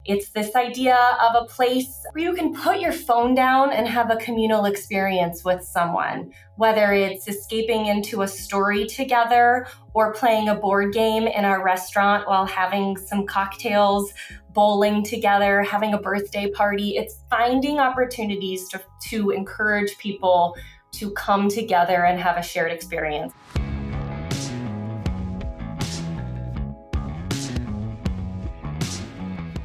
It's this idea of a place where you can put your phone down and have a communal experience with someone, whether it's escaping into a story together or playing a board game in our restaurant while having some cocktails, bowling together, having a birthday party. It's finding opportunities to encourage people to come together and have a shared experience.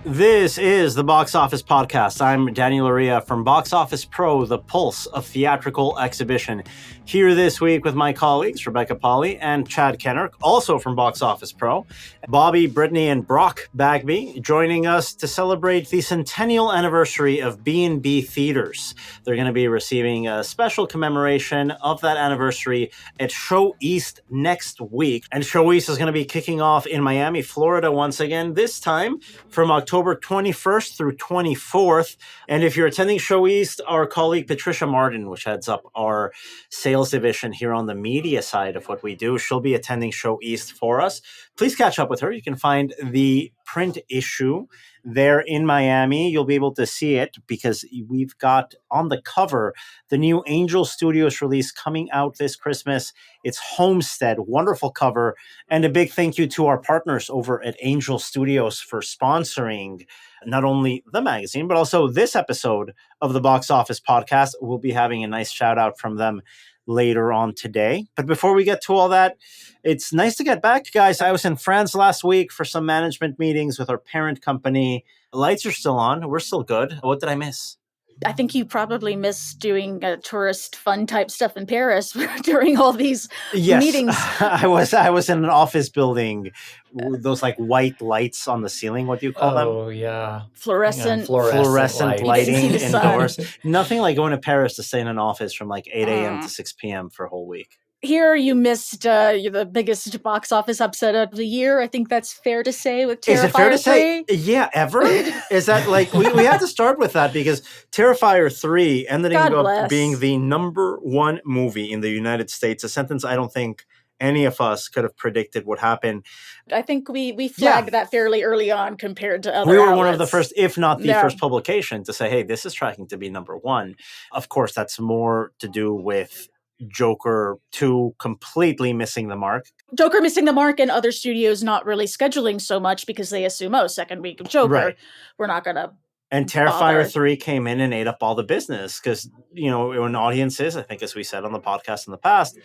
This is the Box Office Podcast. I'm Daniel Loria from Boxoffice Pro, the pulse of theatrical exhibition. Here this week with my colleagues, Pahle and Chad Kennerk, also from Boxoffice Pro. Bobbie, Brittanie, and Brock Bagby joining us to celebrate the Centennial anniversary of B&B Theatres. They're going to be receiving a special commemoration of that anniversary at ShowEast next week. And ShowEast is going to be kicking off in Miami, Florida once again, this time from October 21st through 24th. And if you're attending ShowEast, our colleague Patricia Martin, which heads up our sales division here on the media side of what we do, she'll be attending ShowEast for us. Please catch up with her. You can find the print issue there in Miami. You'll be able to see it because we've got on the cover the new Angel Studios release coming out this Christmas. It's Homestead, wonderful cover. And a big thank you to our partners over at Angel Studios for sponsoring not only the magazine, but also this episode of the Box Office Podcast. We'll be having a nice shout out from them later on today. But before we get to all that, it's nice to get back, guys. I was in France last week for some management meetings with our parent company. The lights are still on. We're still good. What did I miss? I think you probably missed doing tourist fun type stuff in Paris during all these meetings. I was in an office building, those like white lights on the ceiling. What do you call them? Oh, yeah. Fluorescent lighting indoors. Nothing like going to Paris to stay in an office from like 8 a.m. to 6 p.m. for a whole week. Here you missed the biggest box office upset of the year. I think that's fair to say with Terrifier 3. Is it fair to say? Yeah, ever? Is that like, we have to start with that because Terrifier 3 ended up being the number one movie in the United States, a sentence I don't think any of us could have predicted would happen. I think we flagged that fairly early on compared to other We were outlets. one of the first, if not the first publication to say, hey, this is tracking to be number one. Of course, that's more to do with Joker 2 completely missing the mark. Joker missing the mark and other studios not really scheduling so much because they assume, second week of Joker, right. We're not going to And Terrifier 3 came in and ate up all the business because, when audiences, I think as we said on the podcast in the past,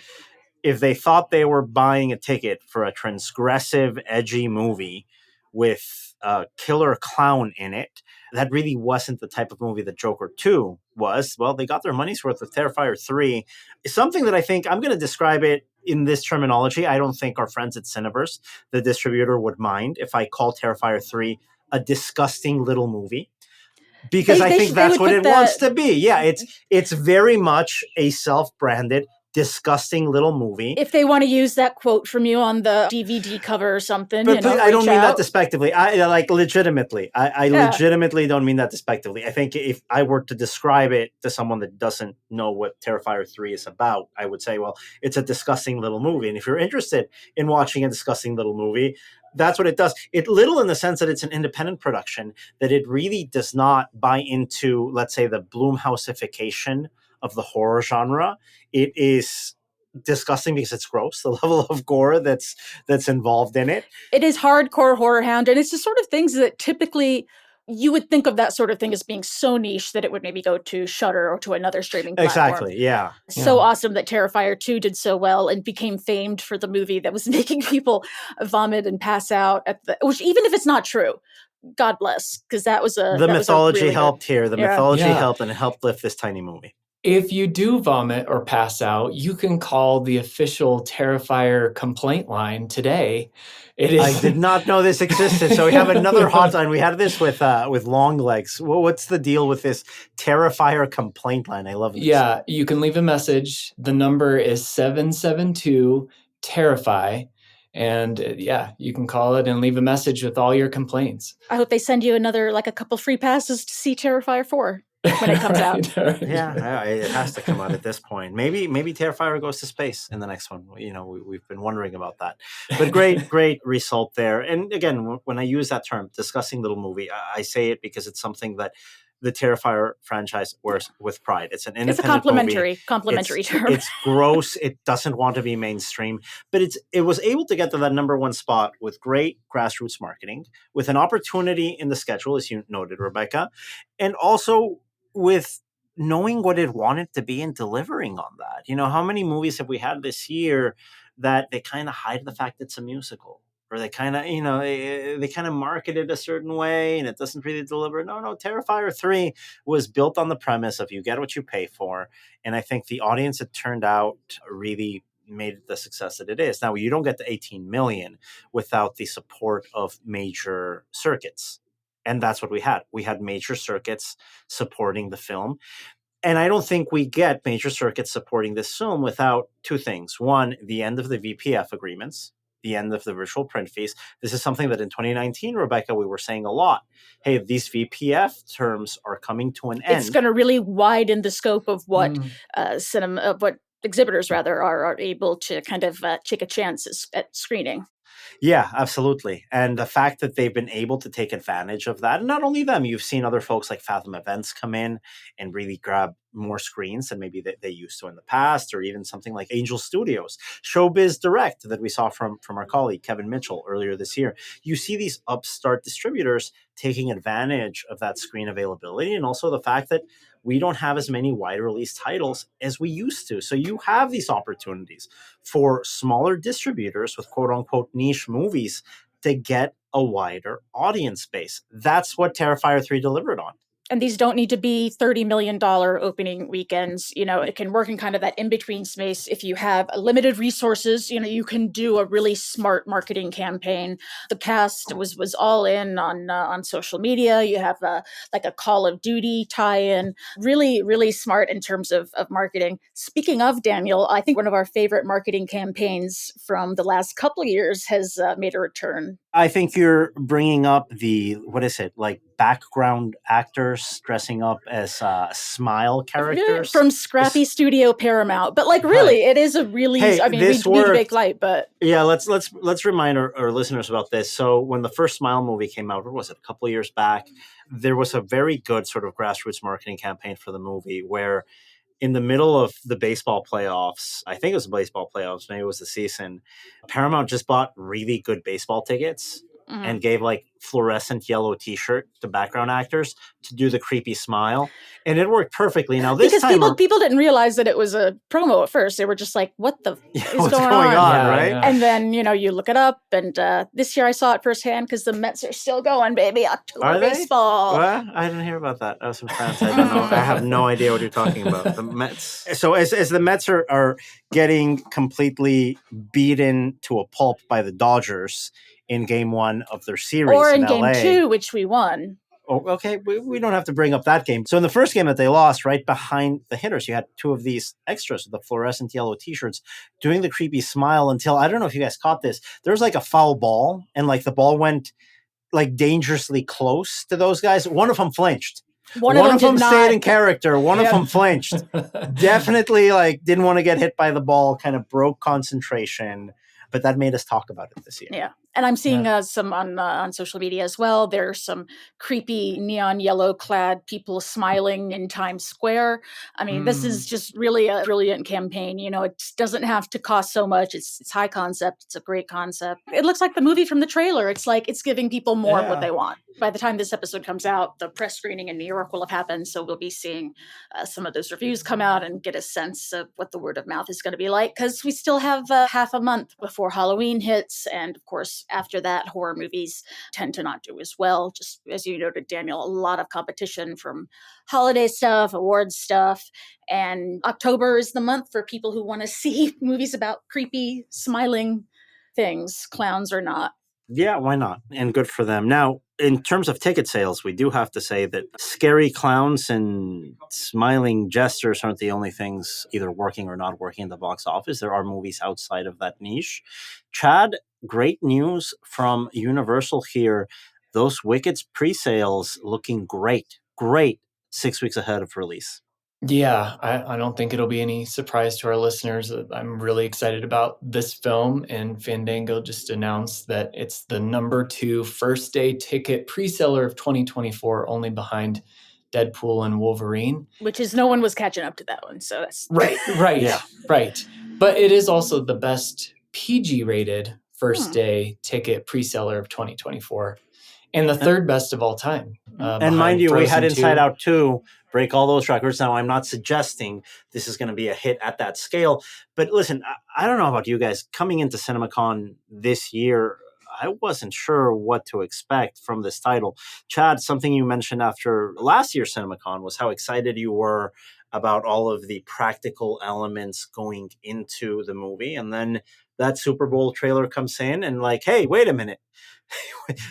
if they thought they were buying a ticket for a transgressive, edgy movie with a killer clown in it, that really wasn't the type of movie that Joker 2 was. Well, they got their money's worth with Terrifier 3. It's something that I think, I'm going to describe it in this terminology. I don't think our friends at Cineverse, the distributor, would mind if I call Terrifier 3 a disgusting little movie. Because I think that's what it wants to be. Yeah, it's very much a self-branded disgusting little movie. If they want to use that quote from you on the DVD cover or something, but I don't mean that despectively. I legitimately. I legitimately don't mean that despectively. I think if I were to describe it to someone that doesn't know what Terrifier 3 is about, I would say, well, it's a disgusting little movie. And if you're interested in watching a disgusting little movie, that's what it does. It little in the sense that it's an independent production, that it really does not buy into, let's say, the Blumhouseification of the horror genre. It is disgusting because it's gross, the level of gore that's involved in it. It is hardcore horror hound, and it's the sort of things that typically you would think of that sort of thing as being so niche that it would maybe go to Shudder or to another streaming platform. Exactly, yeah. So awesome that Terrifier 2 did so well and became famed for the movie that was making people vomit and pass out which even if it's not true, God bless, because that was the mythology helped here. The mythology helped, and it helped lift this tiny movie. If you do vomit or pass out, you can call the official Terrifier complaint line today. I did not know this existed. So we have another hotline. We had this with Long Legs. What's the deal with this Terrifier complaint line? I love this. Yeah, you can leave a message. The number is 772-TERRIFY. And you can call it and leave a message with all your complaints. I hope they send you a couple free passes to see Terrifier 4. when it comes out. Yeah, it has to come out at this point. Maybe Terrifier goes to space in the next one. We've been wondering about that. But great result there. And again, when I use that term, discussing little movie, I say it because it's something that the Terrifier franchise wears with pride. It's an independent It's a complimentary movie. term. It's gross. It doesn't want to be mainstream, but it was able to get to that number one spot with great grassroots marketing, with an opportunity in the schedule, as you noted, Rebecca, and also with knowing what it wanted to be and delivering on that. How many movies have we had this year that they kind of hide the fact it's a musical? Or they kind of, they kind of market it a certain way and it doesn't really deliver. No, Terrifier 3 was built on the premise of you get what you pay for. And I think the audience it turned out really made it the success that it is. Now, you don't get to 18 million without the support of major circuits. And that's what we had. We had major circuits supporting the film. And I don't think we get major circuits supporting this film without two things. One, the end of the VPF agreements, the end of the virtual print fees. This is something that in 2019, Rebecca, we were saying a lot. Hey, these VPF terms are coming to an end. It's going to really widen the scope of what what exhibitors are able to kind of take a chance at screening. Yeah, absolutely. And the fact that they've been able to take advantage of that, and not only them, you've seen other folks like Fathom Events come in and really grab more screens than maybe they used to in the past, or even something like Angel Studios, Showbiz Direct that we saw from our colleague Kevin Mitchell earlier this year. You see these upstart distributors taking advantage of that screen availability, and also the fact that we don't have as many wide release titles as we used to. So you have these opportunities for smaller distributors with quote unquote niche movies to get a wider audience base. That's what Terrifier 3 delivered on. And these don't need to be $30 million opening weekends. It can work in kind of that in-between space. If you have limited resources, you can do a really smart marketing campaign. The cast was all in on social media. You have like a Call of Duty tie-in. Really, really smart in terms of marketing. Speaking of Daniel, I think one of our favorite marketing campaigns from the last couple of years has made a return. I think you're bringing up like background actors dressing up as smile characters from Scrappy Studio Paramount. But really, it is a really. Hey, we need to make light, but yeah, let's remind our listeners about this. So when the first Smile movie came out, what was it, a couple of years back? There was a very good sort of grassroots marketing campaign for the movie where, in the middle of the baseball playoffs, I think it was the baseball playoffs, maybe it was the season, Paramount just bought really good baseball tickets and gave like fluorescent yellow t-shirt to background actors to do the creepy smile. And it worked perfectly. Now this because time people didn't realize that it was a promo at first. They were just like, what the is what's going on? Right? Yeah. And then, you look it up. And this year I saw it firsthand because the Mets are still going, baby. October baseball. Well, I didn't hear about that. I was from France. I don't know. I have no idea what you're talking about. The Mets. So as the Mets are getting completely beaten to a pulp by the Dodgers in game one of their series or in LA. game two, which we won. Oh, okay, we don't have to bring up that game. So in the first game that they lost, right behind the hitters, you had two of these extras with the fluorescent yellow t-shirts doing the creepy smile until, I don't know if you guys caught this, there was like a foul ball and like the ball went like dangerously close to those guys. One of them flinched. One of them stayed in character. One of them flinched. Definitely like didn't want to get hit by the ball, kind of broke concentration. But that made us talk about it this year. Yeah. And I'm seeing some on social media as well. There's some creepy neon yellow clad people smiling in Times Square. I mean, this is just really a brilliant campaign. It doesn't have to cost so much. It's high concept. It's a great concept. It looks like the movie from the trailer. It's like it's giving people more of what they want. By the time this episode comes out, the press screening in New York will have happened. So we'll be seeing some of those reviews come out and get a sense of what the word of mouth is going to be like. Because we still have half a month before Halloween hits. And of course, after that, horror movies tend to not do as well. Just as you noted, Daniel, a lot of competition from holiday stuff, awards stuff. And October is the month for people who want to see movies about creepy, smiling things, clowns or not. Yeah, why not? And good for them. Now, in terms of ticket sales, we do have to say that scary clowns and smiling jesters aren't the only things either working or not working in the box office. There are movies outside of that niche. Chad, great news from Universal here. Those Wicked's pre-sales looking great. Great 6 weeks ahead of release. Yeah, I don't think it'll be any surprise to our listeners. I'm really excited about this film, and Fandango just announced that it's the #2 first day ticket pre-seller of 2024, only behind Deadpool and Wolverine. Which is, no one was catching up to that one, so that's... Right. Yeah. Right. But it is also the best PG-rated first day ticket pre-seller of 2024. And the third best of all time. And mind you, we Frozen had 2. Inside Out 2 break all those records. Now, I'm not suggesting this is going to be a hit at that scale. But listen, I don't know about you guys. Coming into CinemaCon this year, I wasn't sure what to expect from this title. Chad, something you mentioned after last year's CinemaCon was how excited you were about all of the practical elements going into the movie. And then that Super Bowl trailer comes in and like, hey, wait a minute.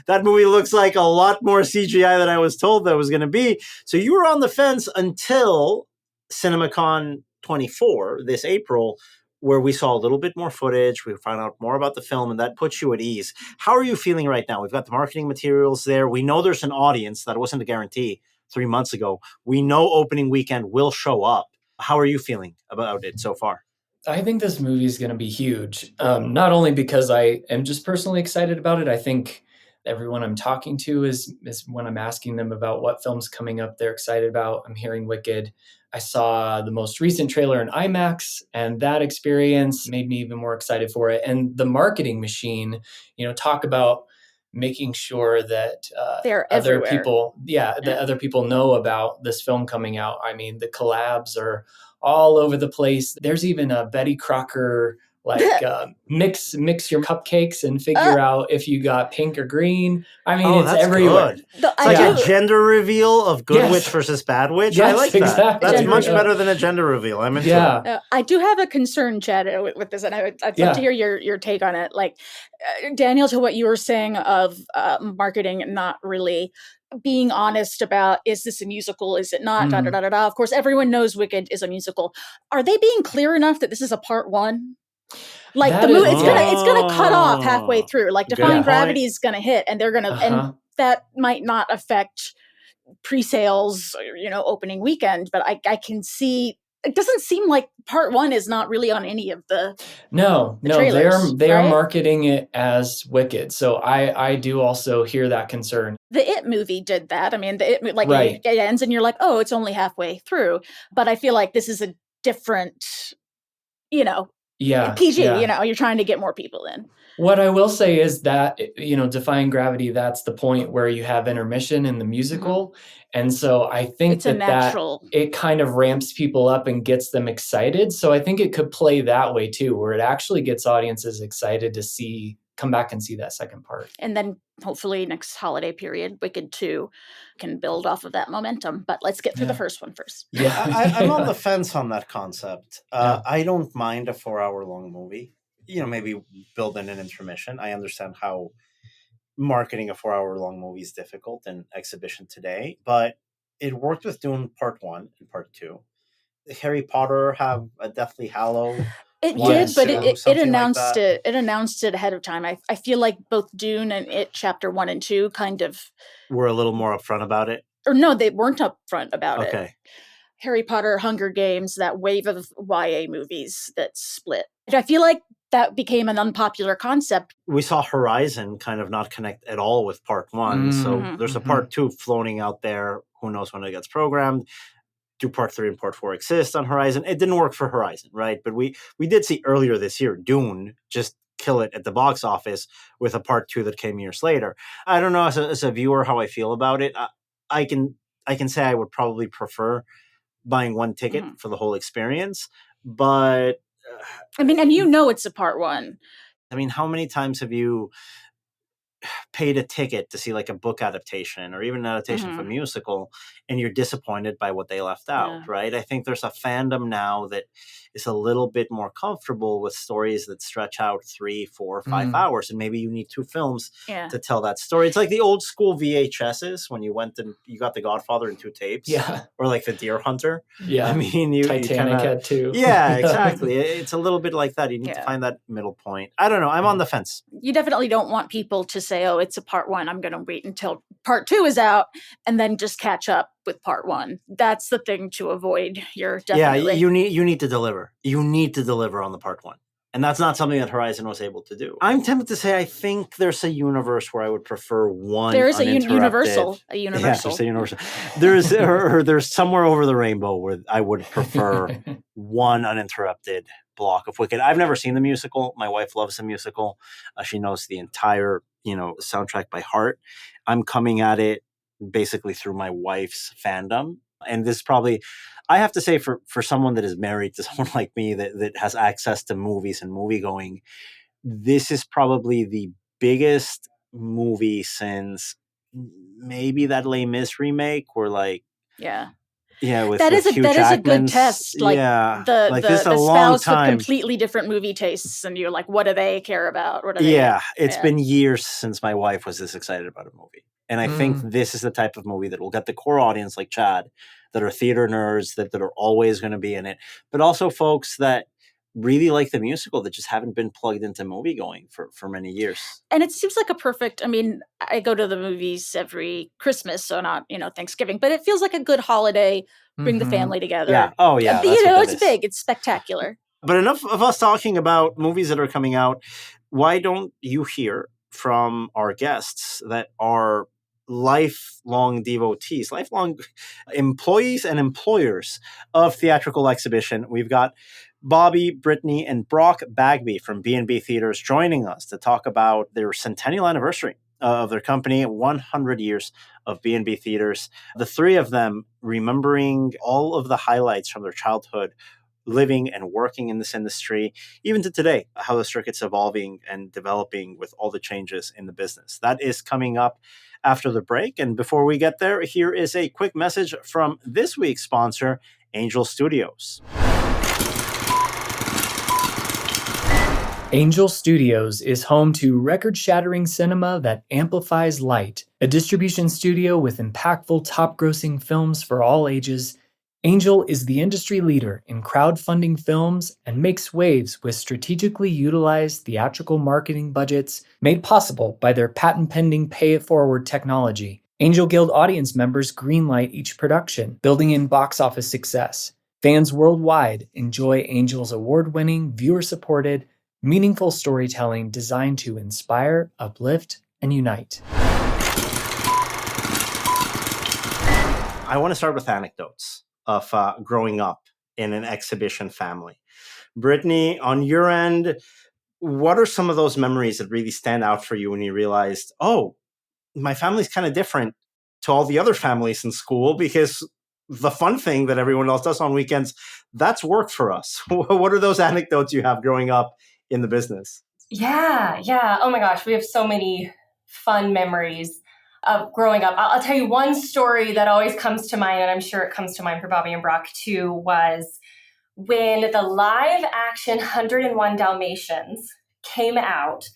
That movie looks like a lot more CGI than I was told that was going to be. So you were on the fence until CinemaCon 24 this April, where we saw a little bit more footage. We found out more about the film, and that puts you at ease. How are you feeling right now? We've got the marketing materials there. We know there's an audience. That wasn't a guarantee 3 months ago. We know opening weekend will show up. How are you feeling about it so far? I think this movie is going to be huge. Not only because I am just personally excited about it. I think everyone I'm talking to is when I'm asking them about what film's coming up, they're excited about. I'm hearing Wicked. I saw the most recent trailer in IMAX, and that experience made me even more excited for it. And the marketing machine, talk about making sure that other people know about this film coming out. I mean, the collabs are all over the place. There's even a Betty Crocker mix your cupcakes and figure out if you got pink or green. I mean, it's everywhere. Good. It's like a gender reveal of good witch versus bad witch. Yes, I like that. Exactly. That's much better than a gender reveal. I'm into it. I do have a concern, Chad, with this, and I'd love to hear your take on it. Like, Daniel, to what you were saying of marketing not really being honest about, is this a musical? Is it not? Da, da, da, da, da. Of course, everyone knows Wicked is a musical. Are they being clear enough that this is a part one? Like the movie, it's gonna cut off halfway through. Like Defying Gravity is gonna hit, and they're gonna, and that might not affect pre-sales, opening weekend. But I can see. It doesn't seem like part one is not really on any of the trailers, they are marketing it as Wicked. So I do also hear that concern. The It movie did that. I mean, it ends and you're like, oh, it's only halfway through. But I feel like this is a different, PG. You're trying to get more people in. What I will say is that, Defying Gravity, that's the point where you have intermission in the musical. Mm-hmm. And so I think that it kind of ramps people up and gets them excited. So I think it could play that way too, where it actually gets audiences excited to come back and see that second part. And then hopefully next holiday period, Wicked 2 can build off of that momentum. But let's get through the first one first. Yeah, I'm on the fence on that concept. I don't mind a 4-hour-long movie. Maybe build in an intermission. I understand how marketing a 4-hour-long movie is difficult in exhibition today, but it worked with Dune Part 1 and Part 2. Did Harry Potter have a Deathly Hallow? It did, but it announced it. It announced it ahead of time. I feel like both Dune and It Chapter 1 and 2 kind of were a little more upfront about it. Or no, they weren't upfront about it. Okay. Harry Potter, Hunger Games, that wave of YA movies that split. I feel like that became an unpopular concept. We saw Horizon kind of not connect at all with Part 1. So there's a Part 2 floating out there. Who knows when it gets programmed? Do Part 3 and Part 4 exist on Horizon? It didn't work for Horizon, right? But we did see earlier this year, Dune just kill it at the box office with a Part 2 that came years later. I don't know as a viewer how I feel about it. I can say I would probably prefer buying one ticket for the whole experience. But and it's a Part 1. I mean, how many times have you paid a ticket to see like a book adaptation or even an adaptation of a musical and you're disappointed by what they left out, right? I think there's a fandom now that is a little bit more comfortable with stories that stretch out 3, 4, 5 hours, and maybe you need 2 films to tell that story. It's like the old school VHSs when you went and you got The Godfather in 2 tapes, or like The Deer Hunter. Yeah, I mean, Titanic had 2. Yeah, exactly. It's a little bit like that. You need to find that middle point. I don't know. I'm on the fence. You definitely don't want people to say, say, oh, it's a part one, I'm going to wait until part two is out and then just catch up with part one. That's the thing to avoid. Yeah, you need to deliver. You need to deliver on the part one. And that's not something that Horizon was able to do. I'm tempted to say I think there's a universe where I would prefer one. There is a universal. Yeah, there's a universal. There's or there's somewhere over the rainbow where I would prefer one uninterrupted block of Wicked. I've never seen the musical. My wife loves the musical. She knows the entire soundtrack by heart. I'm coming at it basically through my wife's fandom. And this probably, I have to say, for someone that is married to someone like me that has access to movies and movie going, this is probably the biggest movie since maybe that Les Mis remake, where with that is a good test. Like the spouse with completely different movie tastes, and you're like, what do they care about? It's been years since my wife was this excited about a movie. And I think this is the type of movie that will get the core audience like Chad, that are theater nerds, that are always going to be in it, but also folks that really like the musical that just haven't been plugged into movie going for many years. And it seems like I go to the movies every Christmas, so not, Thanksgiving, but it feels like a good holiday, bring the family together. Yeah. Oh yeah. It's big, it's spectacular. But enough of us talking about movies that are coming out. Why don't you hear from our guests that are lifelong devotees, lifelong employees and employers of theatrical exhibition? We've got Bobbie, Brittanie, and Brock Bagby from B&B Theatres joining us to talk about their centennial anniversary of their company, 100 years of B&B Theatres. The three of them remembering all of the highlights from their childhood, living and working in this industry, even to today, how the circuit's evolving and developing with all the changes in the business. That is coming up after the break. And before we get there, here is a quick message from this week's sponsor, Angel Studios. Angel Studios is home to record-shattering cinema that amplifies light, a distribution studio with impactful top-grossing films for all ages. Angel is the industry leader in crowdfunding films and makes waves with strategically utilized theatrical marketing budgets made possible by their patent-pending pay-it-forward technology. Angel Guild audience members greenlight each production, building in box office success. Fans worldwide enjoy Angel's award-winning, viewer-supported, meaningful storytelling designed to inspire, uplift, and unite. I want to start with anecdotes of growing up in an exhibition family. Brittanie, on your end, what are some of those memories that really stand out for you when you realized, oh, my family's kind of different to all the other families in school, because the fun thing that everyone else does on weekends, that's work for us. What are those anecdotes you have growing up in the business? Yeah. Oh my gosh, we have so many fun memories of growing up. I'll tell you one story that always comes to mind, and I'm sure it comes to mind for Bobbie and Brock too, was when the live action 101 Dalmatians came out.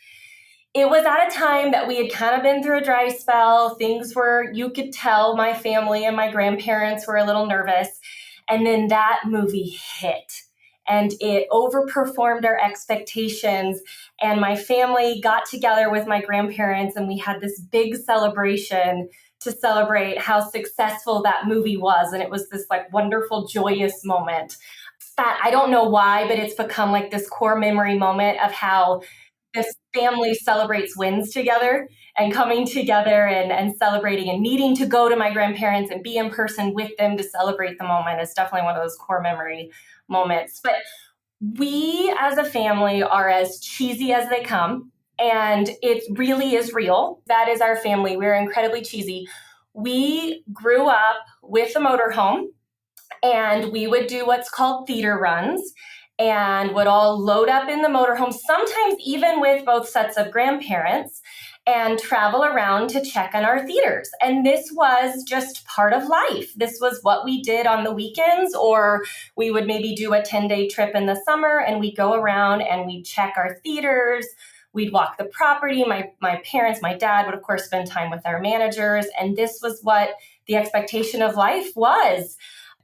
It was at a time that we had kind of been through a dry spell. Things were, you could tell my family and my grandparents were a little nervous. And then that movie hit. And it overperformed our expectations. And my family got together with my grandparents, and we had this big celebration to celebrate how successful that movie was. And it was this wonderful, joyous moment that I don't know why, but it's become this core memory moment of how this family celebrates wins together, and coming together and celebrating and needing to go to my grandparents and be in person with them to celebrate the moment is definitely one of those core memory moments. But we as a family are as cheesy as they come, and it really is real. That is our family. We're incredibly cheesy. We grew up with a motorhome, and we would do what's called theater runs, and would all load up in the motorhome, sometimes even with both sets of grandparents, and travel around to check on our theaters. And this was just part of life. This was what we did on the weekends, or we would maybe do a 10-day trip in the summer, and we'd go around and we'd check our theaters. We'd walk the property. My parents, my dad would, of course, spend time with our managers. And this was what the expectation of life was.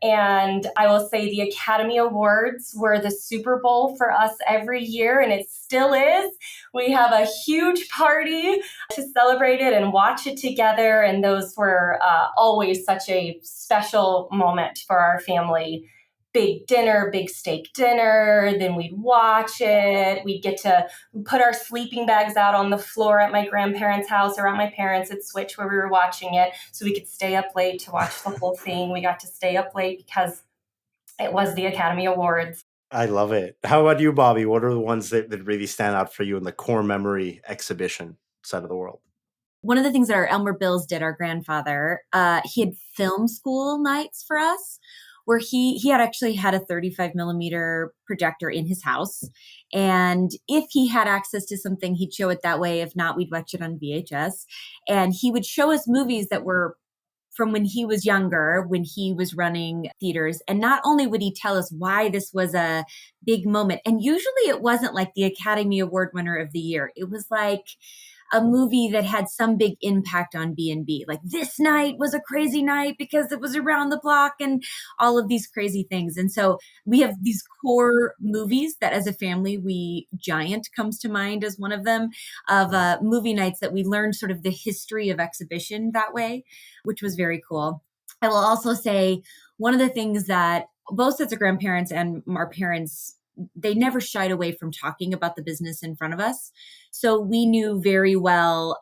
And I will say the Academy Awards were the Super Bowl for us every year, and it still is. We have a huge party to celebrate it and watch it together. And those were always such a special moment for our family. Big dinner, big steak dinner, then we'd watch it. We'd get to put our sleeping bags out on the floor at my grandparents' house or at my parents' at Switch where we were watching it, so we could stay up late to watch the whole thing. We got to stay up late because it was the Academy Awards. I love it. How about you, Bobbie? What are the ones that really stand out for you in the core memory exhibition side of the world? One of the things that our Elmer Bills did, our grandfather, he had film school nights for us, where he had actually had a 35 millimeter projector in his house. And if he had access to something, he'd show it that way. If not, we'd watch it on VHS. And he would show us movies that were from when he was younger, when he was running theaters. And not only would he tell us why this was a big moment, and usually it wasn't like the Academy Award winner of the year. It was like a movie that had some big impact on B&B. Like, this night was a crazy night because it was around the block and all of these crazy things. And so we have these core movies that as a family, Giant comes to mind as one of them, of movie nights that we learned sort of the history of exhibition that way, which was very cool. I will also say one of the things that both sets of grandparents and our parents, they never shied away from talking about the business in front of us. So we knew very well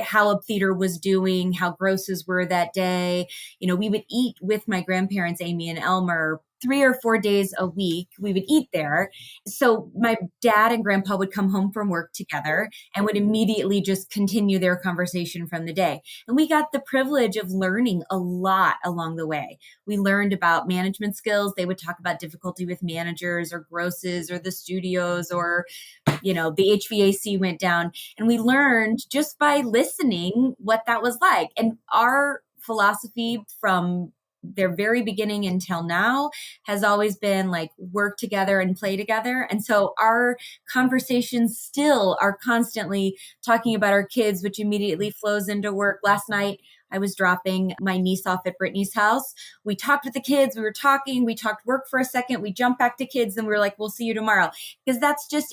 how a theater was doing, how grosses were that day. You know, we would eat with my grandparents, Amy and Elmer, 3 or 4 days a week. We would eat there. So my dad and grandpa would come home from work together and would immediately just continue their conversation from the day. And we got the privilege of learning a lot along the way. We learned about management skills. They would talk about difficulty with managers or grosses or the studios, or, you know, the HVAC went down. And we learned just by listening what that was like. And our philosophy from their very beginning until now has always been like work together and play together. And so our conversations still are constantly talking about our kids, which immediately flows into work. Last night, I was dropping my niece off at Brittany's house. We talked with the kids. We talked work for a second. We jumped back to kids and we were like, we'll see you tomorrow. Because that's just,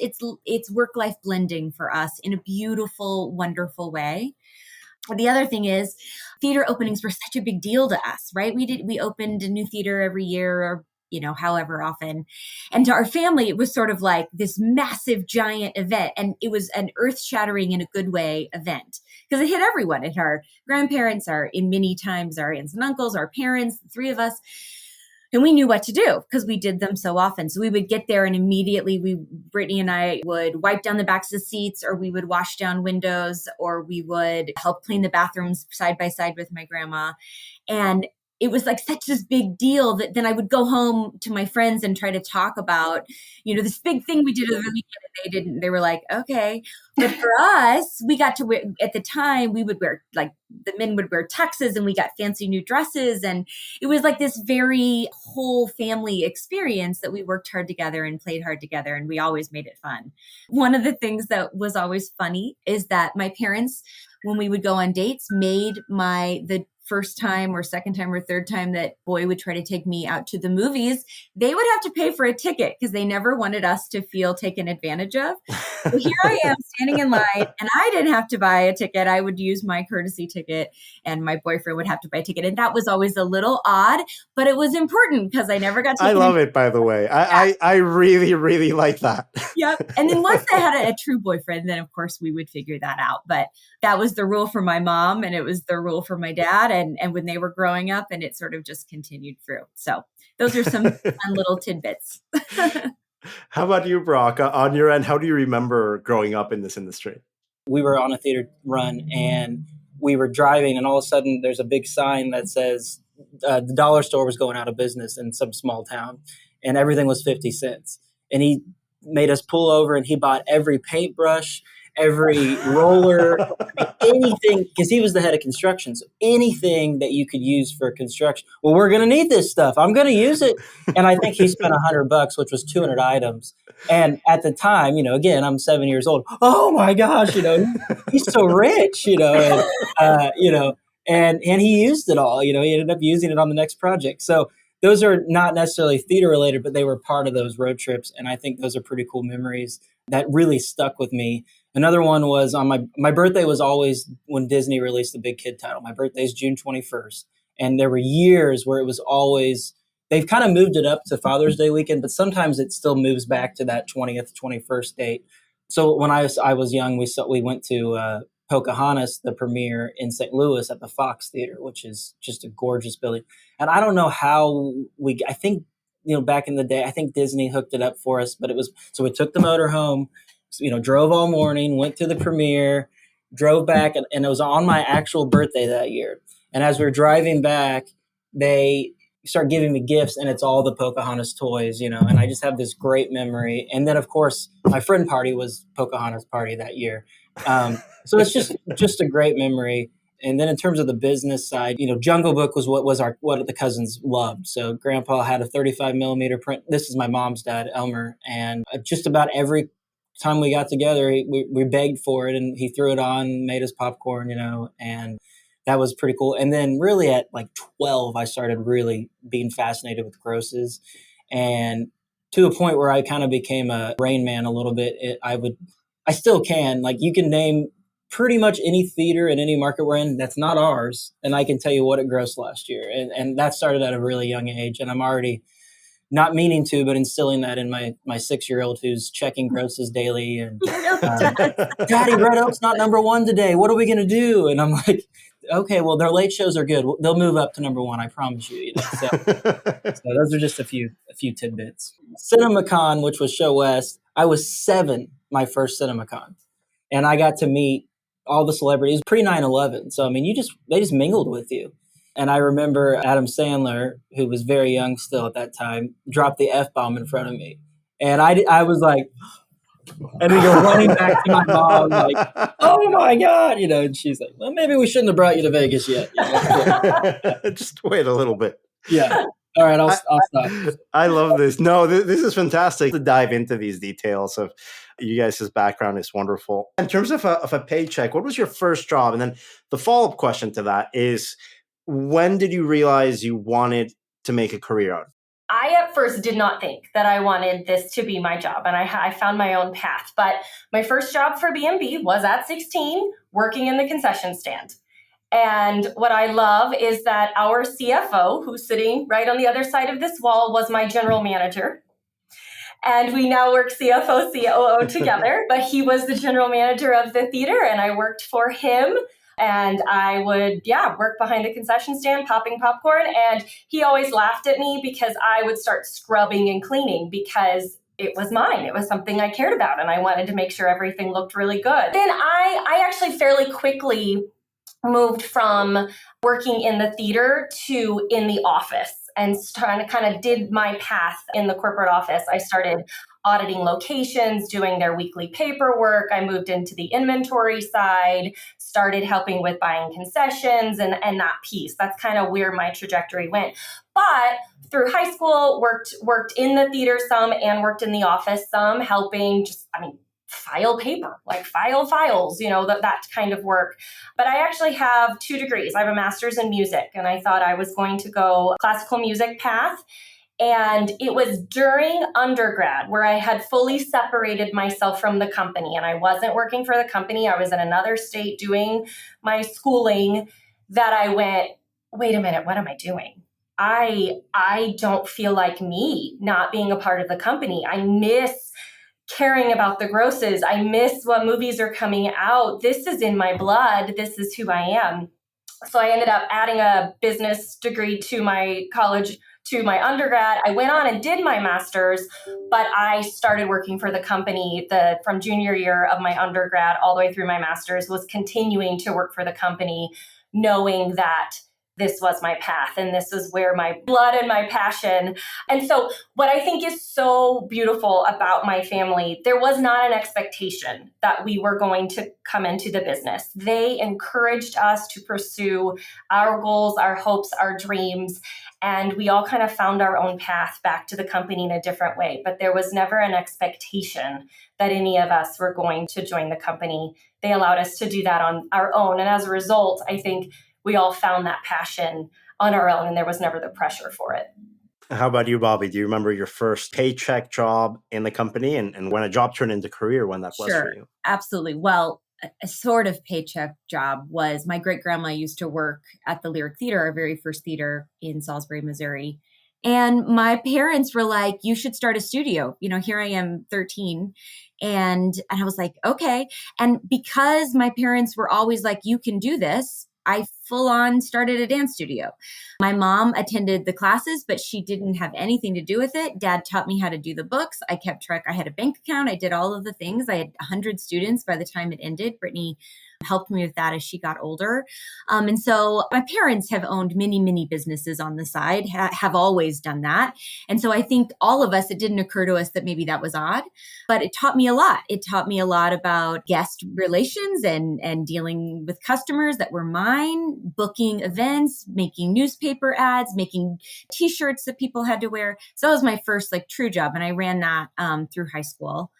it's work-life blending for us in a beautiful, wonderful way. The other thing is theater openings were such a big deal to us, right? We opened a new theater every year, or, you know, however often. And to our family, it was sort of like this massive, giant event. And it was an earth-shattering in a good way event because it hit everyone. It hit our grandparents, in many times our aunts and uncles, our parents, the three of us. And we knew what to do because we did them so often. So we would get there and immediately Brittany and I would wipe down the backs of the seats, or we would wash down windows, or we would help clean the bathrooms side by side with my grandma. And it was like such this big deal that then I would go home to my friends and try to talk about, you know, this big thing we did over the weekend. They were like, okay. But for us, we got to wear, at the time, we would wear, like, the men would wear tuxes and we got fancy new dresses. And it was like this very whole family experience that we worked hard together and played hard together. And we always made it fun. One of the things that was always funny is that my parents, when we would go on dates, made the first time or second time or third time that boy would try to take me out to the movies, they would have to pay for a ticket because they never wanted us to feel taken advantage of. So here I am standing in line, and I didn't have to buy a ticket. I would use my courtesy ticket, and my boyfriend would have to buy a ticket. And that was always a little odd, but it was important because I never got to. I love it, by the way. I really, really like that. Yep. And then once I had a true boyfriend, then of course we would figure that out. But that was the rule for my mom, and it was the rule for my dad. And when they were growing up, and it sort of just continued through. So those are some fun little tidbits. How about you, Brock? On your end, how do you remember growing up in this industry? We were on a theater run and we were driving, and all of a sudden there's a big sign that says the dollar store was going out of business in some small town, and everything was 50 cents. And he made us pull over, and he bought every paintbrush, every roller, anything, because he was the head of construction. So anything that you could use for construction. Well, we're going to need this stuff. I'm going to use it. And I think he spent $100, which was 200 items. And at the time, you know, again, I'm 7 years old. Oh my gosh, you know, he's so rich, you know, and he used it all. You know, he ended up using it on the next project. So those are not necessarily theater related, but they were part of those road trips. And I think those are pretty cool memories that really stuck with me. Another one was on my birthday was always when Disney released the Big Kid title. My birthday is June 21st. And there were years where it was always, they've kind of moved it up to Father's Day weekend, but sometimes it still moves back to that 20th, 21st date. So when I was young, we went to Pocahontas, the premiere in St. Louis at the Fox Theater, which is just a gorgeous building. And I don't know how I think, back in the day, I think Disney hooked it up for us, but so we took the motor home, drove all morning, went to the premiere, drove back, and it was on my actual birthday that year. And as we were driving back, they start giving me gifts, and it's all the Pocahontas toys, and I just have this great memory. And then, of course, my friend party was Pocahontas party that year. So it's just a great memory. And then in terms of the business side, Jungle Book was what the cousins loved. So Grandpa had a 35 millimeter print. This is my mom's dad, Elmer. And just about every time we got together, we begged for it, and he threw it on, made us popcorn, and that was pretty cool. And then really at like 12, I started really being fascinated with grosses, and to a point where I kind of became a Rain Man a little bit. I still can, like, you can name pretty much any theater in any market we're in that's not ours, and I can tell you what it grossed last year. And that started at a really young age, and I'm already not meaning to, but instilling that in my 6-year-old who's checking grosses daily. And Daddy, Red Oak's not number one today. What are we going to do? And I'm like, okay, well, their late shows are good. They'll move up to number one. I promise you. So those are just a few tidbits. CinemaCon, which was ShowEast, I was 7 my first CinemaCon, and I got to meet all the celebrities pre 9/11. So I mean, they just mingled with you. And I remember Adam Sandler, who was very young still at that time, dropped the F-bomb in front of me. And I was like, and we go running back to my mom, like, oh my God, and she's like, well, maybe we shouldn't have brought you to Vegas yet. Just wait a little bit. Yeah. All right, I'll stop. I love this. No, this is fantastic to dive into these details of you guys' background. Is wonderful. In terms of a paycheck, what was your first job? And then the follow-up question to that is, when did you realize you wanted to make a career out of it? I at first did not think that I wanted this to be my job, and I found my own path. But my first job for B&B was at 16, working in the concession stand. And what I love is that our CFO, who's sitting right on the other side of this wall, was my general manager. And we now work CFO, COO together, but he was the general manager of the theater, and I worked for him. And I would, work behind the concession stand, popping popcorn. And he always laughed at me because I would start scrubbing and cleaning because it was mine. It was something I cared about, and I wanted to make sure everything looked really good. Then I actually fairly quickly moved from working in the theater to in the office, and trying to kind of did my path in the corporate office. I started auditing locations, doing their weekly paperwork. I moved into the inventory side, started helping with buying concessions and that piece. That's kind of where my trajectory went. But through high school, worked in the theater some and worked in the office some, helping file paper, like file files, that kind of work. But I actually have 2 degrees. I have a master's in music, and I thought I was going to go classical music path. And it was during undergrad where I had fully separated myself from the company, and I wasn't working for the company. I was in another state doing my schooling, that I went, wait a minute, what am I doing? I don't feel like me not being a part of the company. I miss caring about the grosses. I miss what movies are coming out. This is in my blood. This is who I am. So I ended up adding a business degree to my college, to my undergrad. I went on and did my master's, but I started working for the company from junior year of my undergrad all the way through my master's, was continuing to work for the company, knowing that this was my path and this is where my blood and my passion. And so what I think is so beautiful about my family, there was not an expectation that we were going to come into the business. They encouraged us to pursue our goals, our hopes, our dreams. And we all kind of found our own path back to the company in a different way. But there was never an expectation that any of us were going to join the company. They allowed us to do that on our own. And as a result, I think we all found that passion on our own, and there was never the pressure for it. How about you, Bobbie? Do you remember your first paycheck job in the company and when a job turned into career, when that was for Sure, you? absolutely. Well, a sort of paycheck job was my great grandma used to work at the Lyric Theater, our very first theater in Salisbury, Missouri. And my parents were like, you should start a studio. Here I am, 13. And I was like, okay. And because my parents were always like, you can do this, I full on started a dance studio. My mom attended the classes, but she didn't have anything to do with it. Dad taught me how to do the books. I kept track. I had a bank account. I did all of the things. I had 100 students by the time it ended. Brittanie helped me with that as she got older. And so my parents have owned many, many businesses on the side, have always done that. And so I think all of us, it didn't occur to us that maybe that was odd, but it taught me a lot. It taught me a lot about guest relations and dealing with customers that were mine, booking events, making newspaper ads, making t-shirts that people had to wear. So that was my first true job. And I ran that through high school.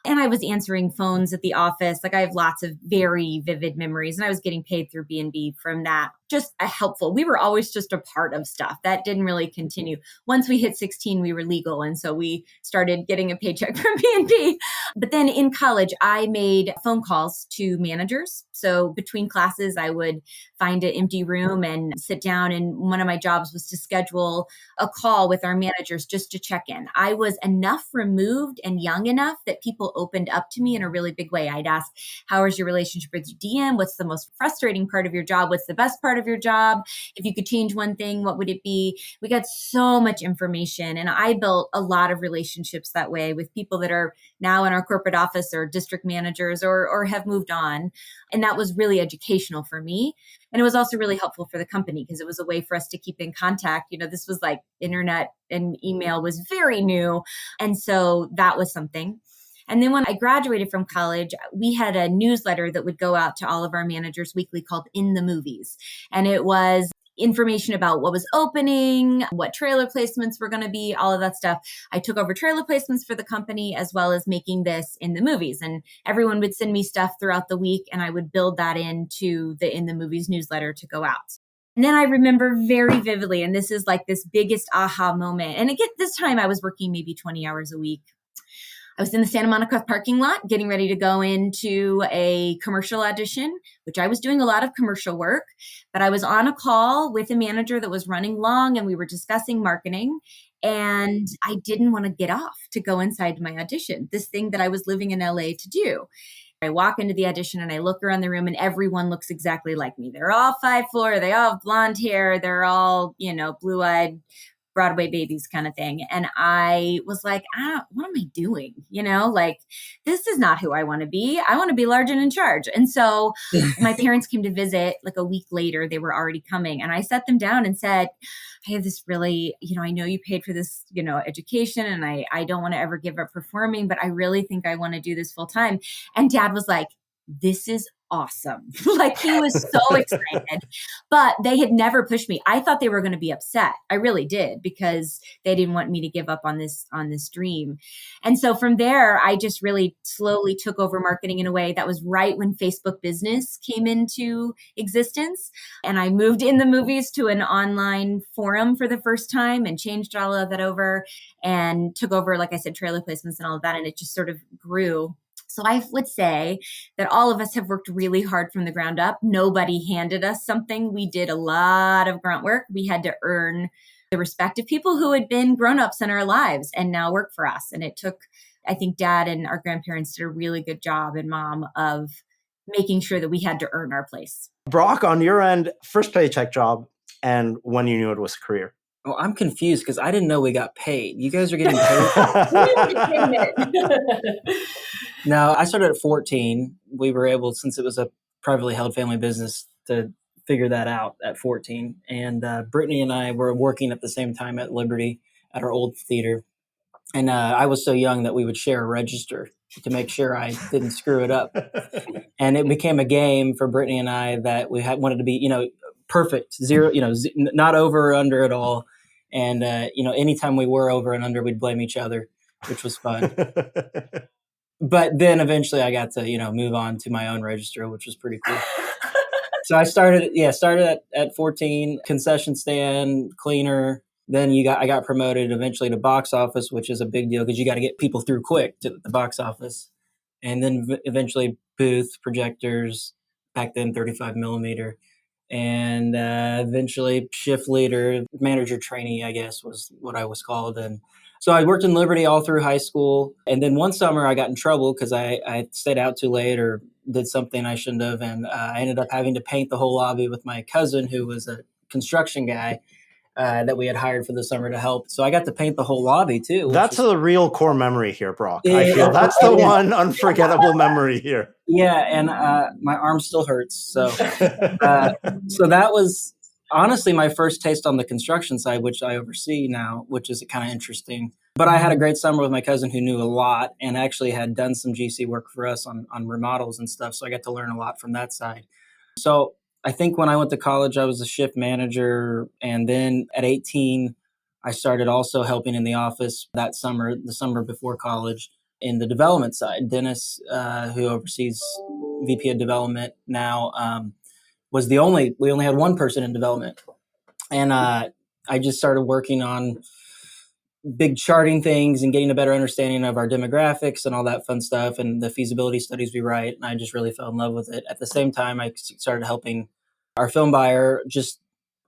And I was answering phones at the office. I have lots of very vivid memories. And I was getting paid through B&B from that. Just helpful. We were always just a part of stuff. That didn't really continue. Once we hit 16, we were legal. And so we started getting a paycheck from B&B. But then in college, I made phone calls to managers. So between classes, I would find an empty room and sit down. And one of my jobs was to schedule a call with our managers just to check in. I was enough removed and young enough that people opened up to me in a really big way. I'd ask, how is your relationship with your DM? What's the most frustrating part of your job? What's the best part of your job? If you could change one thing, what would it be? We got so much information. And I built a lot of relationships that way with people that are now in our corporate office or district managers or have moved on. And that was really educational for me. And it was also really helpful for the company because it was a way for us to keep in contact. This was internet and email was very new. And so that was something. And then when I graduated from college, we had a newsletter that would go out to all of our managers weekly called In the Movies. And it was information about what was opening, what trailer placements were going to be, all of that stuff. I took over trailer placements for the company as well as making this In the Movies. And everyone would send me stuff throughout the week and I would build that into the In the Movies newsletter to go out. And then I remember very vividly, and this is this biggest aha moment. And again, this time I was working maybe 20 hours a week. I was in the Santa Monica parking lot getting ready to go into a commercial audition, which I was doing a lot of commercial work, but I was on a call with a manager that was running long and we were discussing marketing. And I didn't want to get off to go inside my audition, this thing that I was living in LA to do. I walk into the audition and I look around the room and everyone looks exactly like me. They're all 5'4", they all have blonde hair, they're all, blue-eyed Broadway babies kind of thing. And I was like, what am I doing? This is not who I want to be. I want to be large and in charge. And so my parents came to visit a week later, they were already coming. And I sat them down and said, I have this really, I know you paid for this, education and I don't want to ever give up performing, but I really think I want to do this full time. And Dad was like, this is awesome. He was so excited, but they had never pushed me. I thought they were going to be upset. I really did because they didn't want me to give up on this dream. And so from there, I just really slowly took over marketing in a way that was right when Facebook business came into existence. And I moved In the Movies to an online forum for the first time and changed all of that over and took over, like I said, trailer placements and all of that. And it just sort of grew. So I would say that all of us have worked really hard from the ground up. Nobody handed us something. We did a lot of grunt work. We had to earn the respect of people who had been grown-ups in our lives and now work for us. And it took, I think Dad and our grandparents did a really good job, and Mom, of making sure that we had to earn our place. Brock, on your end, first paycheck job and when you knew it was a career. Oh, I'm confused because I didn't know we got paid. You guys are getting paid? No, I started at 14. We were able, since it was a privately held family business, to figure that out at 14. And Brittanie and I were working at the same time at Liberty at our old theater. And I was so young that we would share a register to make sure I didn't screw it up. And it became a game for Brittanie and I that we wanted to be, perfect, zero, not over or under at all. And, anytime we were over and under, we'd blame each other, which was fun. But then eventually I got to, move on to my own register, which was pretty cool. So I started at 14, concession stand, cleaner, Then I got promoted eventually to box office, which is a big deal because you got to get people through quick to the box office. And then eventually booth, projectors, back then 35 millimeter. And eventually shift leader, manager trainee, I guess was what I was called. And so I worked in Liberty all through high school. And then one summer I got in trouble because I stayed out too late or did something I shouldn't have. And I ended up having to paint the whole lobby with my cousin, who was a construction guy that we had hired for the summer to help. So I got to paint the whole lobby too. That's the real core memory here, Brock. I feel that's the one unforgettable memory here. Yeah, and my arm still hurts. So so that was honestly my first taste on the construction side, which I oversee now, which is kind of interesting. But I had a great summer with my cousin who knew a lot and actually had done some GC work for us on remodels and stuff. So I got to learn a lot from that side. So I think when I went to college, I was a shift manager. And then at 18, I started also helping in the office that summer, the summer before college, in the development side. Dennis, who oversees VP of development now, we only had one person in development. And I just started working on big charting things and getting a better understanding of our demographics and all that fun stuff and the feasibility studies we write. And I just really fell in love with it. At the same time, I started helping our film buyer just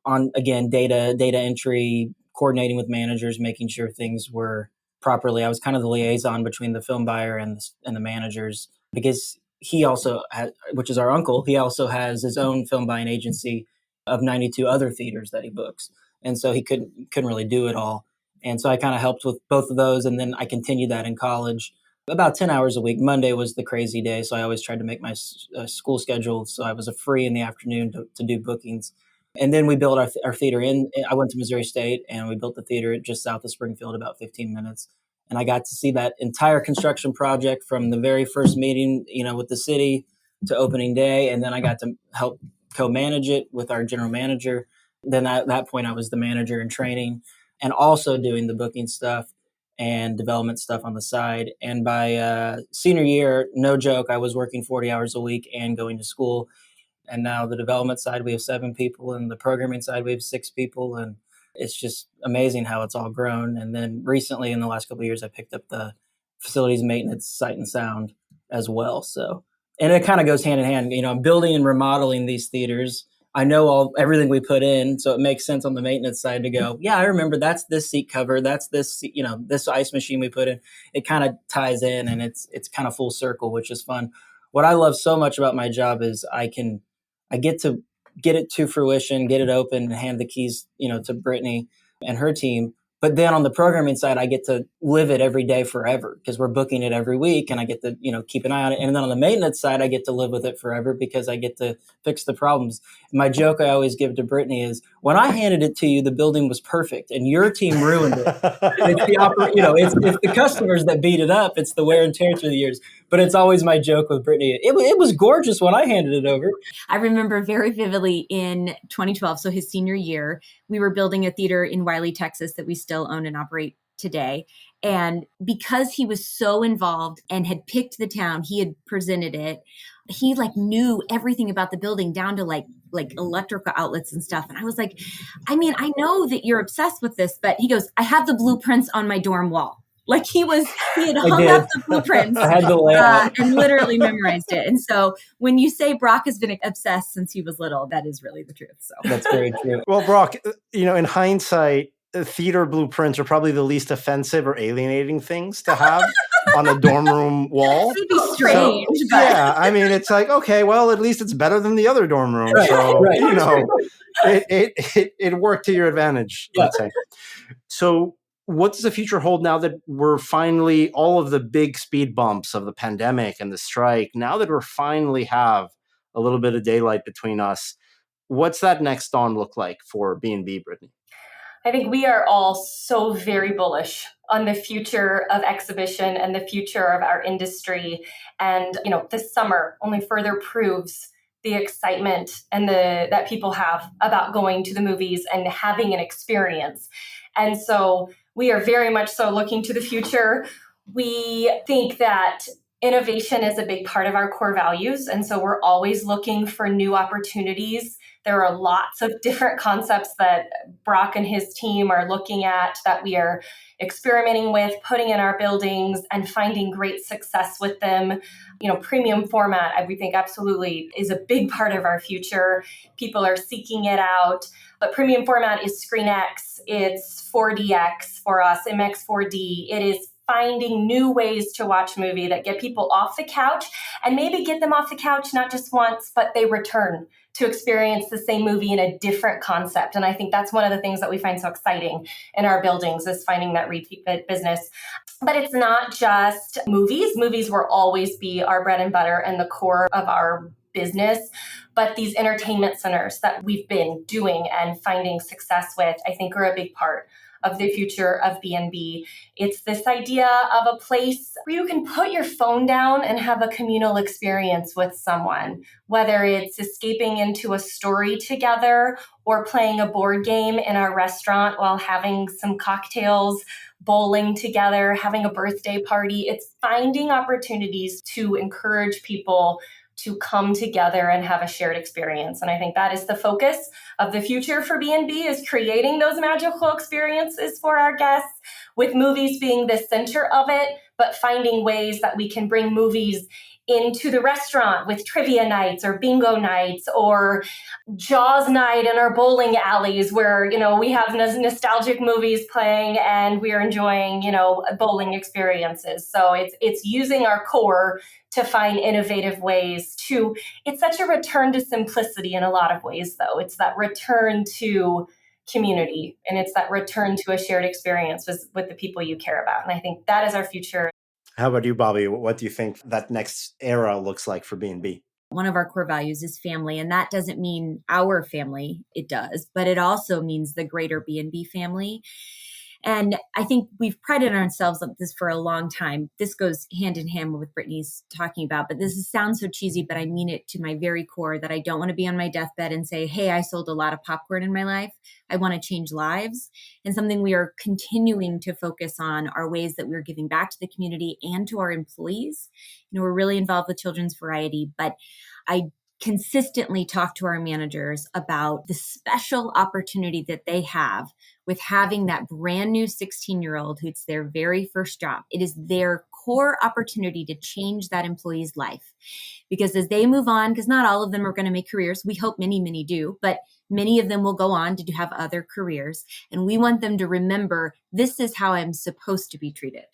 on, again, data entry, coordinating with managers, making sure things were properly. I was kind of the liaison between the film buyer and the managers, because he also had, which is our uncle, he also has his own film buying agency of 92 other theaters that he books. And so he couldn't really do it all. And so I kind of helped with both of those. And then I continued that in college, about 10 hours a week. Monday was the crazy day. So I always tried to make my school schedule. So I was free in the afternoon to do bookings. And then we built our theater I went to Missouri State and we built the theater just south of Springfield, about 15 minutes. And I got to see that entire construction project from the very first meeting, with the city to opening day. And then I got to help co-manage it with our general manager. Then at that point, I was the manager in training and also doing the booking stuff and development stuff on the side. And by senior year, no joke, I was working 40 hours a week and going to school. And now the development side, we have 7 people, and the programming side, we have 6 people. And it's just amazing how it's all grown. And then recently, in the last couple of years, I picked up the facilities maintenance, sight and sound as well. So, and it kind of goes hand in hand. I'm building and remodeling these theaters. I know everything we put in, so it makes sense on the maintenance side to go, yeah, I remember that's this seat cover, that's this, this ice machine we put in. It kind of ties in, and it's kind of full circle, which is fun. What I love so much about my job is I get to get it to fruition, get it open, and hand the keys, to Brittanie and her team. But then on the programming side, I get to live it every day forever because we're booking it every week, and I get to, keep an eye on it. And then on the maintenance side, I get to live with it forever because I get to fix the problems. My joke I always give to Brittanie is, when I handed it to you, the building was perfect, and your team ruined it. It's the customers that beat it up. It's the wear and tear through the years. But it's always my joke with Brittanie. It was gorgeous when I handed it over. I remember very vividly in 2012, so his senior year, we were building a theater in Wiley, Texas that we still own and operate today. And because he was so involved and had picked the town, he had presented it. He knew everything about the building down to like electrical outlets and stuff. And I was like, I know that you're obsessed with this, but he goes, I have the blueprints on my dorm wall. He had hung up the blueprints I had the layout. And literally memorized it. And so when you say Brock has been obsessed since he was little, that is really the truth. So that's very true. Well, Brock, in hindsight, theater blueprints are probably the least offensive or alienating things to have on a dorm room wall. It'd be strange. So, yeah, it's like, okay, well, at least it's better than the other dorm rooms. Right, so, right. It worked to your advantage, let's say. So what does the future hold now that we're finally, all of the big speed bumps of the pandemic and the strike, now that we're finally have a little bit of daylight between us, what's that next dawn look like for B&B, Brittanie? I think we are all so very bullish on the future of exhibition and the future of our industry. And, this summer only further proves the excitement and that people have about going to the movies and having an experience. And so we are very much so looking to the future. We think that Innovation is a big part of our core values. And so we're always looking for new opportunities. There are lots of different concepts that Brock and his team are looking at that we are experimenting with, putting in our buildings and finding great success with them. Premium format, I would think absolutely is a big part of our future. People are seeking it out. But premium format is ScreenX, it's 4DX for us, MX 4D. It is finding new ways to watch a movie that get people off the couch and maybe get them off the couch not just once, but they return to experience the same movie in a different concept. And I think that's one of the things that we find so exciting in our buildings is finding that repeat business. But it's not just movies. Movies will always be our bread and butter and the core of our business. But these entertainment centers that we've been doing and finding success with, I think are a big part of the future of B&B. It's this idea of a place where you can put your phone down and have a communal experience with someone, whether it's escaping into a story together or playing a board game in our restaurant while having some cocktails, bowling together, having a birthday party. It's finding opportunities to encourage people to come together and have a shared experience. And I think that is the focus of the future for B&B, is creating those magical experiences for our guests, with movies being the center of it, but finding ways that we can bring movies into the restaurant with trivia nights or bingo nights or Jaws night in our bowling alleys where, we have nostalgic movies playing and we're enjoying, bowling experiences. So it's using our core to find innovative ways it's such a return to simplicity in a lot of ways, though. It's that return to community and it's that return to a shared experience with the people you care about. And I think that is our future. How about you, Bobbie? What do you think that next era looks like for B&B? One of our core values is family, and that doesn't mean our family, it does, but it also means the greater B&B family. And I think we've prided ourselves on this for a long time. This goes hand in hand with what Brittany's talking about, but sounds so cheesy, but I mean it to my very core, that I don't want to be on my deathbed and say, hey, I sold a lot of popcorn in my life. I want to change lives. And something we are continuing to focus on are ways that we're giving back to the community and to our employees. We're really involved with Children's Variety, but I consistently talk to our managers about the special opportunity that they have with having that brand new 16-year-old who's their very first job. It is their core opportunity to change that employee's life. Because as they move on, because not all of them are going to make careers, we hope many, many do, but many of them will go on to have other careers. And we want them to remember, this is how I'm supposed to be treated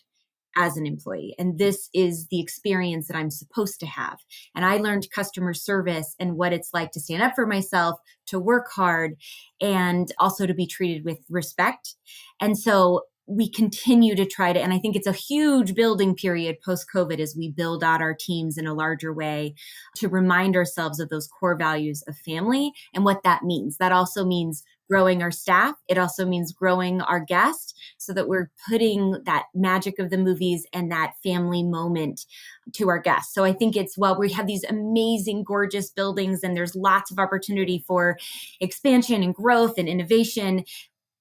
as an employee. And this is the experience that I'm supposed to have. And I learned customer service and what it's like to stand up for myself, to work hard, and also to be treated with respect. And so we continue to try to, and I think it's a huge building period post-COVID as we build out our teams in a larger way to remind ourselves of those core values of family and what that means. That also means growing our staff. It also means growing our guests so that we're putting that magic of the movies and that family moment to our guests. So I think while we have these amazing, gorgeous buildings and there's lots of opportunity for expansion and growth and innovation,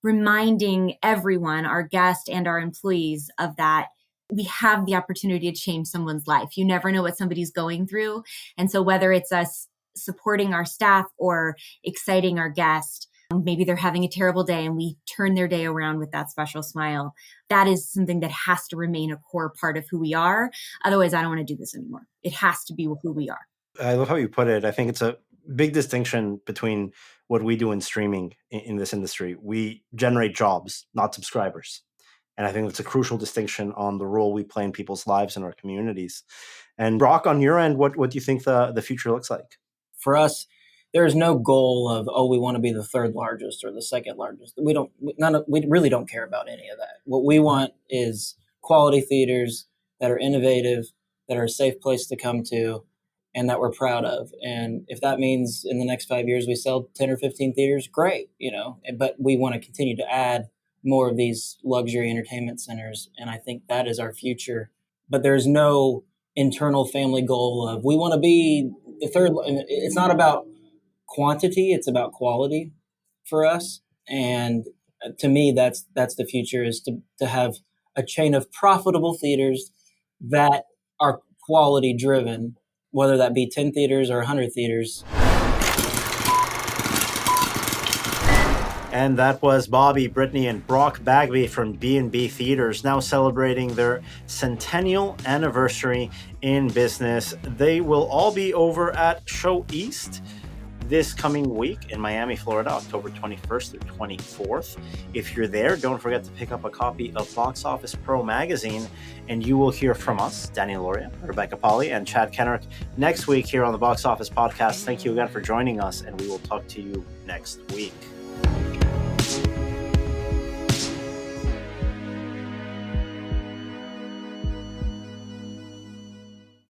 reminding everyone, our guests and our employees, of that we have the opportunity to change someone's life. You never know what somebody's going through. And so whether it's us supporting our staff or exciting our guests, maybe they're having a terrible day and we turn their day around with that special smile. That is something that has to remain a core part of who we are. Otherwise, I don't want to do this anymore. It has to be who we are. I love how you put it. I think it's a big distinction between what we do in streaming in this industry. We generate jobs, not subscribers. And I think that's a crucial distinction on the role we play in people's lives and our communities. And Brock, on your end, what do you think the future looks like? For us, there is no goal of, we want to be the third largest or the second largest. We really don't care about any of that. What we want is quality theaters that are innovative, that are a safe place to come to, and that we're proud of. And if that means in the next 5 years we sell 10 or 15 theaters, great, but we want to continue to add more of these luxury entertainment centers. And I think that is our future. But there's no internal family goal of, we want to be the third. It's not about quantity, it's about quality for us. And to me, that's the future, is to have a chain of profitable theaters that are quality driven, whether that be 10 theaters or 100 theaters. And that was Bobbie, Brittanie, and Brock Bagby from B&B Theatres, now celebrating their Centennial anniversary in business. They will all be over at ShowEast this coming week in Miami, Florida, October 21st through 24th. If you're there, don't forget to pick up a copy of Box Office Pro magazine, and you will hear from us, Daniel Loria, Rebecca Pahle, and Chad Kennerk next week here on the Box Office Podcast. Thank you again for joining us, and we will talk to you next week.